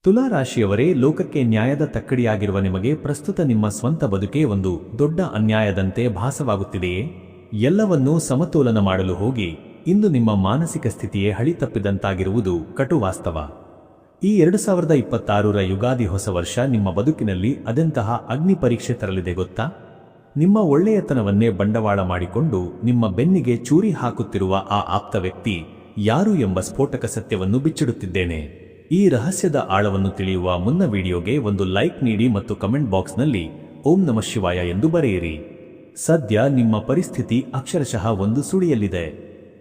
ತುಲಾ ರಾಶಿಯವರೇ, ಲೋಕಕ್ಕೆ ನ್ಯಾಯದ ತಕ್ಕಡಿಯಾಗಿರುವ ನಿಮಗೆ ಪ್ರಸ್ತುತ ನಿಮ್ಮ ಸ್ವಂತ ಬದುಕೇ ಒಂದು ದೊಡ್ಡ ಅನ್ಯಾಯದಂತೆ ಭಾಸವಾಗುತ್ತಿದೆಯೇ? ಎಲ್ಲವನ್ನೂ ಸಮತೋಲನ ಮಾಡಲು ಹೋಗಿ ಇಂದು ನಿಮ್ಮ ಮಾನಸಿಕ ಸ್ಥಿತಿಯೇ ಹಳಿ ತಪ್ಪಿದಂತಾಗಿರುವುದು ಕಟು ವಾಸ್ತವ. ಈ 2026ರ ಯುಗಾದಿ ಹೊಸ ವರ್ಷ ನಿಮ್ಮ ಬದುಕಿನಲ್ಲಿ ಅದೆಂತಹ ಅಗ್ನಿ ಪರೀಕ್ಷೆ ತರಲಿದೆ ಗೊತ್ತಾ? ನಿಮ್ಮ ಒಳ್ಳೆಯತನವನ್ನೇ ಬಂಡವಾಳ ಮಾಡಿಕೊಂಡು ನಿಮ್ಮ ಬೆನ್ನಿಗೆ ಚೂರಿ ಹಾಕುತ್ತಿರುವ ಆ ಆಪ್ತ ವ್ಯಕ್ತಿ ಯಾರು ಎಂಬ ಸ್ಫೋಟಕ ಸತ್ಯವನ್ನು ಬಿಚ್ಚಿಡುತ್ತಿದ್ದೇನೆ. ಈ ರಹಸ್ಯದ ಆಳವನ್ನು ತಿಳಿಯುವ ಮುನ್ನ ವಿಡಿಯೋಗೆ ಒಂದು ಲೈಕ್ ನೀಡಿ ಮತ್ತು ಕಮೆಂಟ್ ಬಾಕ್ಸ್ನಲ್ಲಿ ಓಂ ನಮಃ ಶಿವಾಯ ಎಂದು ಬರೆಯಿರಿ. ಸದ್ಯ ನಿಮ್ಮ ಪರಿಸ್ಥಿತಿ ಅಕ್ಷರಶಃ ಒಂದು ಸುಳಿಯಲ್ಲಿದೆ.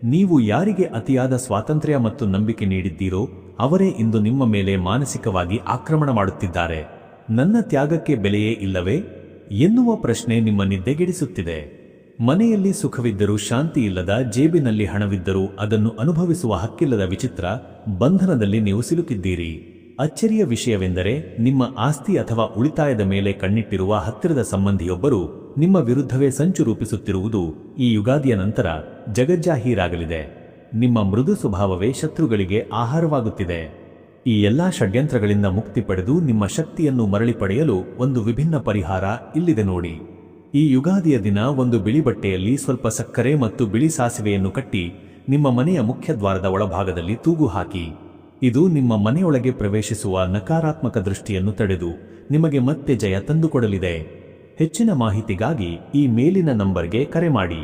ನೀವು ಯಾರಿಗೆ ಅತಿಯಾದ ಸ್ವಾತಂತ್ರ್ಯ ಮತ್ತು ನಂಬಿಕೆ ನೀಡಿದ್ದೀರೋ ಅವರೇ ಇಂದು ನಿಮ್ಮ ಮೇಲೆ ಮಾನಸಿಕವಾಗಿ ಆಕ್ರಮಣ ಮಾಡುತ್ತಿದ್ದಾರೆ. ನನ್ನ ತ್ಯಾಗಕ್ಕೆ ಬೆಲೆಯೇ ಇಲ್ಲವೇ ಎನ್ನುವ ಪ್ರಶ್ನೆ ನಿಮ್ಮ ನಿದ್ದೆಗೆಡಿಸುತ್ತಿದೆ. ಮನೆಯಲ್ಲಿ ಸುಖವಿದ್ದರೂ ಶಾಂತಿ ಇಲ್ಲದ, ಜೇಬಿನಲ್ಲಿ ಹಣವಿದ್ದರೂ ಅದನ್ನು ಅನುಭವಿಸುವ ಹಕ್ಕಿಲ್ಲದ ವಿಚಿತ್ರ ಬಂಧನದಲ್ಲಿ ನೀವು ಸಿಲುಕಿದ್ದೀರಿ. ಅಚ್ಚರಿಯ ವಿಷಯವೆಂದರೆ, ನಿಮ್ಮ ಆಸ್ತಿ ಅಥವಾ ಉಳಿತಾಯದ ಮೇಲೆ ಕಣ್ಣಿಟ್ಟಿರುವ ಹತ್ತಿರದ ಸಂಬಂಧಿಯೊಬ್ಬರು ನಿಮ್ಮ ವಿರುದ್ಧವೇ ಸಂಚು ರೂಪಿಸುತ್ತಿರುವುದು ಈ ಯುಗಾದಿಯ ನಂತರ ಜಗಜ್ಜಾಹೀರಾಗಲಿದೆ. ನಿಮ್ಮ ಮೃದು ಸ್ವಭಾವವೇ ಶತ್ರುಗಳಿಗೆ ಆಹಾರವಾಗುತ್ತಿದೆ. ಈ ಎಲ್ಲಾ ಷಡ್ಯಂತ್ರಗಳಿಂದ ಮುಕ್ತಿ ಪಡೆದು ನಿಮ್ಮ ಶಕ್ತಿಯನ್ನು ಮರಳಿ ಪಡೆಯಲು ಒಂದು ವಿಭಿನ್ನ ಪರಿಹಾರ ಇಲ್ಲಿದೆ ನೋಡಿ. ಈ ಯುಗಾದಿಯ ದಿನ ಒಂದು ಬಿಳಿ ಬಟ್ಟೆಯಲ್ಲಿ ಸ್ವಲ್ಪ ಸಕ್ಕರೆ ಮತ್ತು ಬಿಳಿ ಸಾಸಿವೆಯನ್ನು ಕಟ್ಟಿ ನಿಮ್ಮ ಮನೆಯ ಮುಖ್ಯ ದ್ವಾರದ ಒಳಭಾಗದಲ್ಲಿ ತೂಗು ಹಾಕಿ. ಇದು ನಿಮ್ಮ ಮನೆಯೊಳಗೆ ಪ್ರವೇಶಿಸುವ ನಕಾರಾತ್ಮಕ ದೃಷ್ಟಿಯನ್ನು ತಡೆದು ನಿಮಗೆ ಮತ್ತೆ ಜಯ ತಂದುಕೊಡಲಿದೆ. ಹೆಚ್ಚಿನ ಮಾಹಿತಿಗಾಗಿ ಈ ಮೇಲಿನ ನಂಬರ್ಗೆ ಕರೆ ಮಾಡಿ.